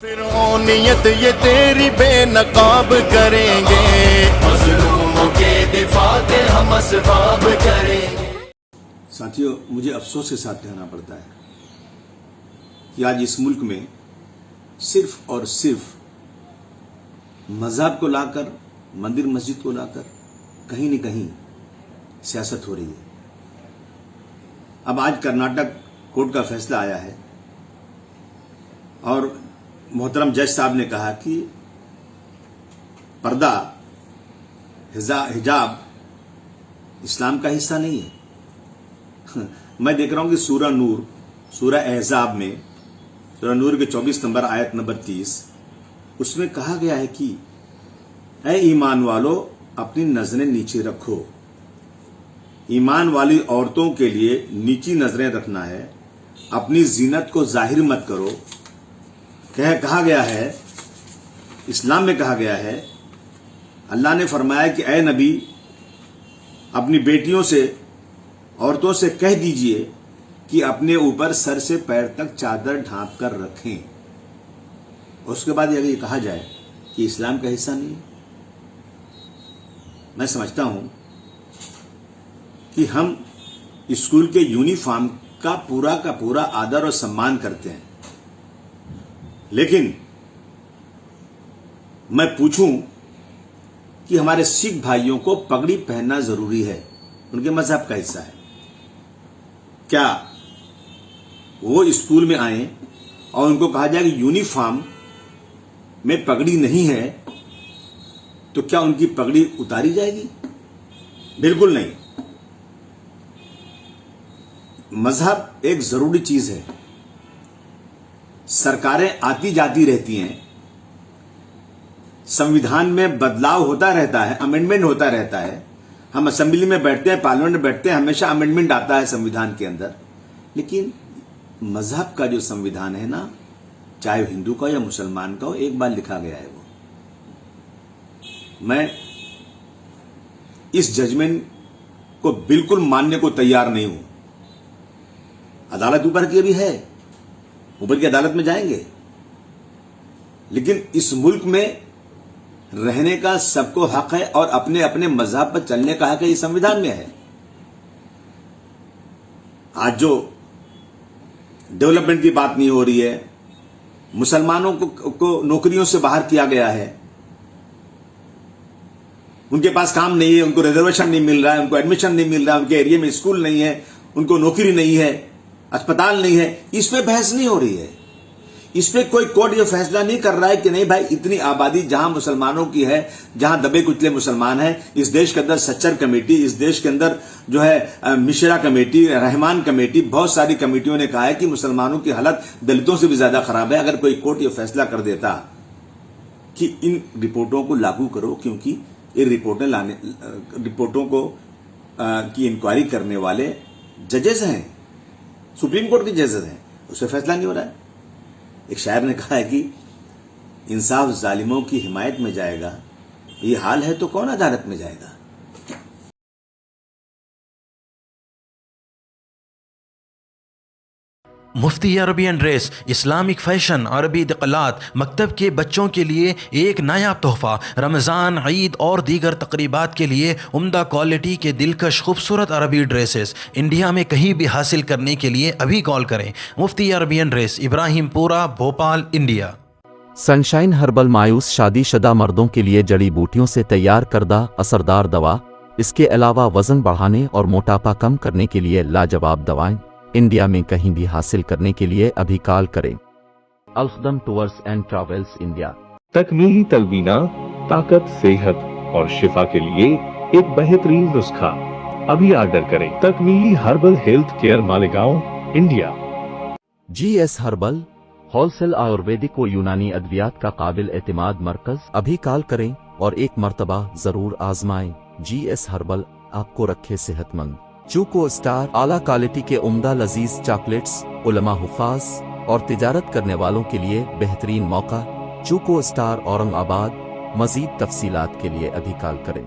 فرعونیت یہ تیری بے نقاب کریں گے، مظلوموں کے دفاع کے ہم اسباب کریں گے۔ ساتھیوں، مجھے افسوس کے ساتھ کہنا پڑتا ہے کہ آج اس ملک میں صرف اور صرف مذہب کو لا کر، مندر مسجد کو لا کر کہیں نہ کہیں سیاست ہو رہی ہے۔ اب آج کرناٹک کورٹ کا فیصلہ آیا ہے اور محترم جج صاحب نے کہا کہ پردہ، حجاب اسلام کا حصہ نہیں ہے۔ میں دیکھ رہا ہوں کہ سورہ احزاب میں، سورہ نور کے 24 نمبر آیت نمبر 30، اس میں کہا گیا ہے کہ اے ایمان والو اپنی نظریں نیچے رکھو۔ ایمان والی عورتوں کے لیے نیچی نظریں رکھنا ہے، اپنی زینت کو ظاہر مت کرو۔ کہا گیا ہے، اسلام میں کہا گیا ہے، اللہ نے فرمایا کہ اے نبی اپنی بیٹیوں سے، عورتوں سے کہہ دیجئے کہ اپنے اوپر سر سے پیر تک چادر ڈھانپ کر رکھیں۔ اور اس کے بعد اگر یہ کہا جائے کہ اسلام کا حصہ نہیں ہے، میں سمجھتا ہوں کہ ہم اسکول کے یونیفارم کا پورا آدر اور سمان کرتے ہیں، لیکن میں پوچھوں کہ ہمارے سکھ بھائیوں کو پگڑی پہننا ضروری ہے، ان کے مذہب کا حصہ ہے، کیا وہ اسکول میں آئیں اور ان کو کہا جائے کہ یونیفارم میں پگڑی نہیں ہے تو کیا ان کی پگڑی اتاری جائے گی؟ بالکل نہیں۔ مذہب ایک ضروری چیز ہے۔ سرکاریں آتی جاتی رہتی ہیں، سنویدھان میں بدلاؤ ہوتا رہتا ہے، امینڈمنٹ ہوتا رہتا ہے، ہم اسمبلی میں بیٹھتے ہیں، پارلیمنٹ میں بیٹھتے ہیں، ہمیشہ امینڈمنٹ آتا ہے سنویدھان کے اندر، لیکن مذہب کا جو سنویدھان ہے نا، چاہے ہندو کا یا مسلمان کا ہو، ایک بار لکھا گیا ہے وہ۔ میں اس ججمنٹ کو بالکل ماننے کو تیار نہیں ہوں۔ عدالت اوپر کی بھی ہے، اوپر کی عدالت میں جائیں گے، لیکن اس ملک میں رہنے کا سب کو حق ہے اور اپنے اپنے مذہب پر چلنے کا حق ہے، یہ سنویدھان میں ہے۔ آج جو ڈیولپمنٹ کی بات نہیں ہو رہی ہے، مسلمانوں کو نوکریوں سے باہر کیا گیا ہے، ان کے پاس کام نہیں ہے، ان کو ریزرویشن نہیں مل رہا ہے، ان کو ایڈمیشن نہیں مل رہا ہے، ان کے ایریا میں اسکول نہیں ہے، ان کو نوکری نہیں ہے، اسپتال نہیں ہے، اس پہ بحث نہیں ہو رہی ہے۔ اس پہ کوئی کورٹ یہ فیصلہ نہیں کر رہا ہے کہ نہیں بھائی، اتنی آبادی جہاں مسلمانوں کی ہے، جہاں دبے کچلے مسلمان ہیں، اس دیش کے اندر سچر کمیٹی، اس دیش کے اندر جو ہے مشرا کمیٹی، رحمان کمیٹی، بہت ساری کمیٹیوں نے کہا ہے کہ مسلمانوں کی حالت دلتوں سے بھی زیادہ خراب ہے۔ اگر کوئی کورٹ یہ فیصلہ کر دیتا کہ ان رپورٹوں کو لاگو کرو، کیونکہ ان رپورٹوں کو کی انکوائری کرنے والے ججز ہیں، سپریم کورٹ کے ججز ہیں، اس سے فیصلہ نہیں ہو رہا ہے۔ ایک شاعر نے کہا ہے کہ انصاف ظالموں کی حمایت میں جائے گا، یہ حال ہے تو کون عدالت میں جائے گا؟ مفتی عربی ڈریس، اسلامک فیشن، عربی دقلات، مکتب کے بچوں کے لیے ایک نایاب تحفہ، رمضان، عید اور دیگر تقریبات کے لیے عمدہ کوالٹی کے دلکش خوبصورت عربی ڈریسز انڈیا میں کہیں بھی حاصل کرنے کے لیے ابھی کال کریں۔ مفتی عربی ڈریس، ابراہیم پورہ، بھوپال، انڈیا۔ سنشائن ہربل مایوس شادی شدہ مردوں کے لیے جڑی بوٹیوں سے تیار کردہ اثردار دوا، اس کے علاوہ وزن بڑھانے اور موٹاپا کم کرنے کے لیے لاجواب دوائیں انڈیا میں کہیں بھی حاصل کرنے کے لیے ابھی کال کریں۔ الخدم ٹورز اینڈ ٹریولز انڈیا۔ تکمیلی تلبینہ، طاقت، صحت اور شفا کے لیے ایک بہترین نسخہ، ابھی آرڈر کریں۔ تکمیلی herbal health care, Malegaon, India. G S herbal wholesale Ayurvedic و یونانی ادویات کا قابل اعتماد مرکز، ابھی کال کریں اور ایک مرتبہ ضرور آزمائیں۔ جی ایس ہربل آپ کو رکھے صحت مند۔ چوکو اسٹار، اعلیٰ کوالٹی کے عمدہ لذیذ چاکلیٹس، علماء، حفاظ اور تجارت کرنے والوں کے لیے بہترین موقع۔ چوکو اسٹار، اورنگ آباد۔ مزید تفصیلات کے لیے ابھی کال کریں۔